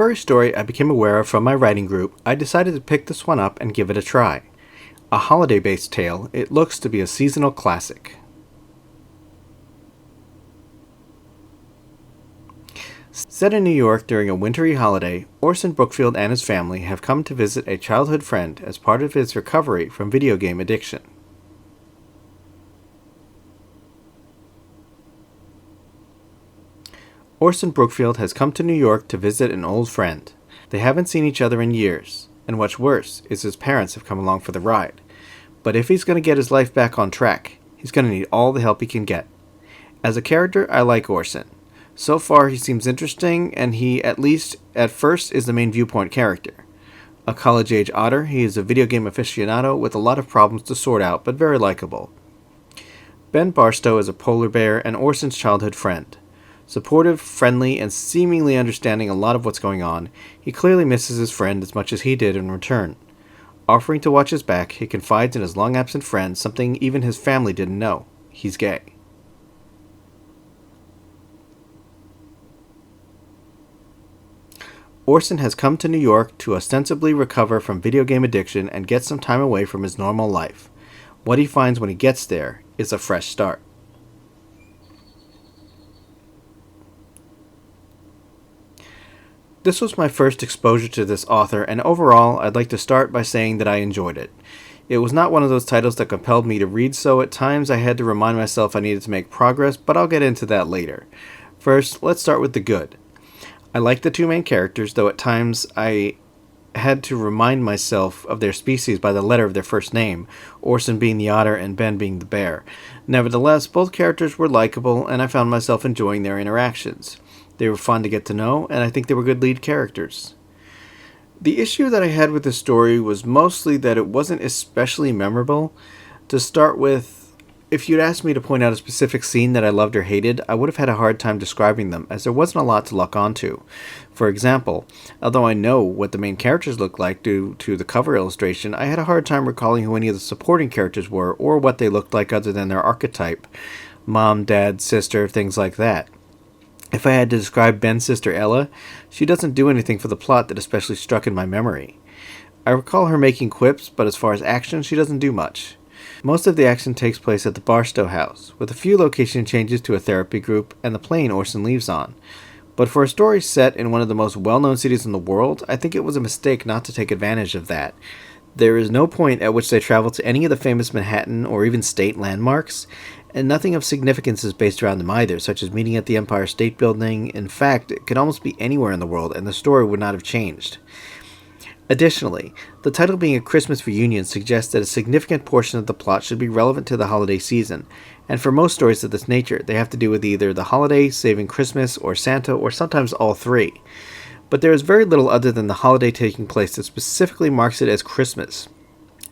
For a story I became aware of from my writing group, I decided to pick this one up and give it a try. A holiday-based tale, it looks to be a seasonal classic. Set in New York during a wintry holiday, Orson Brookfield and his family have come to visit a childhood friend as part of his recovery from video game addiction. Orson Brookfield has come to New York to visit an old friend. They haven't seen each other in years, and what's worse is his parents have come along for the ride. But if he's going to get his life back on track, he's going to need all the help he can get. As a character, I like Orson. So far, he seems interesting, and he, at least at first, is the main viewpoint character. A college-age otter, he is a video game aficionado with a lot of problems to sort out, but very likable. Ben Barstow is a polar bear and Orson's childhood friend. Supportive, friendly, and seemingly understanding a lot of what's going on, he clearly misses his friend as much as he did in return. Offering to watch his back, he confides in his long-absent friend something even his family didn't know. He's gay. Orson has come to New York to ostensibly recover from video game addiction and get some time away from his normal life. What he finds when he gets there is a fresh start. This was my first exposure to this author, and overall, I'd like to start by saying that I enjoyed it. It was not one of those titles that compelled me to read, so at times I had to remind myself I needed to make progress, but I'll get into that later. First, let's start with the good. I like the two main characters, though at times I had to remind myself of their species by the letter of their first name, Orson being the otter and Ben being the bear. Nevertheless, both characters were likable, and I found myself enjoying their interactions. They were fun to get to know, and I think they were good lead characters. The issue that I had with the story was mostly that it wasn't especially memorable. To start with, if you'd asked me to point out a specific scene that I loved or hated, I would have had a hard time describing them, as there wasn't a lot to lock onto. For example, although I know what the main characters look like due to the cover illustration, I had a hard time recalling who any of the supporting characters were, or what they looked like other than their archetype. Mom, dad, sister, things like that. If I had to describe Ben's sister Ella, she doesn't do anything for the plot that especially struck in my memory. I recall her making quips, but as far as action, she doesn't do much. Most of the action takes place at the Barstow house, with a few location changes to a therapy group and the plane Orson leaves on. But for a story set in one of the most well-known cities in the world, I think it was a mistake not to take advantage of that. There is no point at which they travel to any of the famous Manhattan or even state landmarks, and nothing of significance is based around them either, such as meeting at the Empire State Building. In fact, it could almost be anywhere in the world, and the story would not have changed. Additionally, the title being a Christmas reunion suggests that a significant portion of the plot should be relevant to the holiday season, and for most stories of this nature, they have to do with either the holiday, saving Christmas, or Santa, or sometimes all three. But there is very little other than the holiday taking place that specifically marks it as Christmas.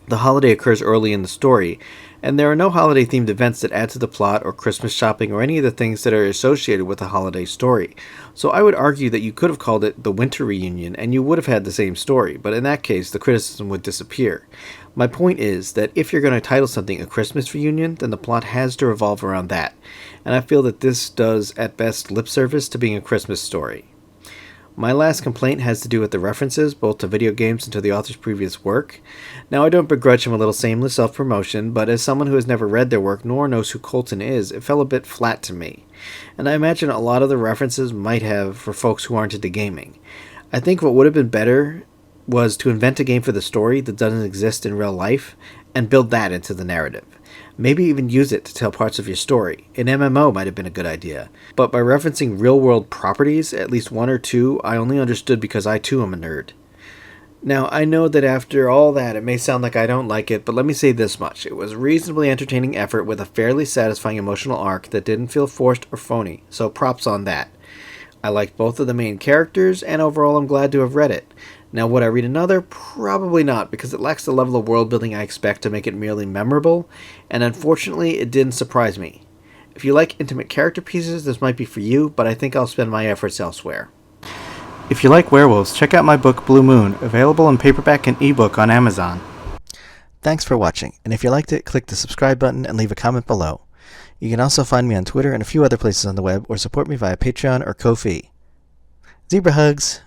The holiday occurs early in the story, and there are no holiday-themed events that add to the plot or Christmas shopping or any of the things that are associated with a holiday story. So I would argue that you could have called it the Winter Reunion, and you would have had the same story, but in that case, the criticism would disappear. My point is that if you're going to title something a Christmas reunion, then the plot has to revolve around that, and I feel that this does, at best, lip service to being a Christmas story. My last complaint has to do with the references, both to video games and to the author's previous work. Now, I don't begrudge him a little shameless self-promotion, but as someone who has never read their work nor knows who Colton is, it fell a bit flat to me. And I imagine a lot of the references might have for folks who aren't into gaming. I think what would have been better was to invent a game for the story that doesn't exist in real life, and build that into the narrative. Maybe even use it to tell parts of your story. An MMO might have been a good idea. But by referencing real-world properties, at least one or two, I only understood because I too am a nerd. Now, I know that after all that, it may sound like I don't like it, but let me say this much. It was a reasonably entertaining effort with a fairly satisfying emotional arc that didn't feel forced or phony, so props on that. I liked both of the main characters, and overall I'm glad to have read it. Now, would I read another? Probably not, because it lacks the level of world building I expect to make it merely memorable, and unfortunately, it didn't surprise me. If you like intimate character pieces, this might be for you, but I think I'll spend my efforts elsewhere. If you like werewolves, check out my book Blue Moon, available in paperback and ebook on Amazon. Thanks for watching, and if you liked it, click the subscribe button and leave a comment below. You can also find me on Twitter and a few other places on the web, or support me via Patreon or Ko-fi. Zebra hugs!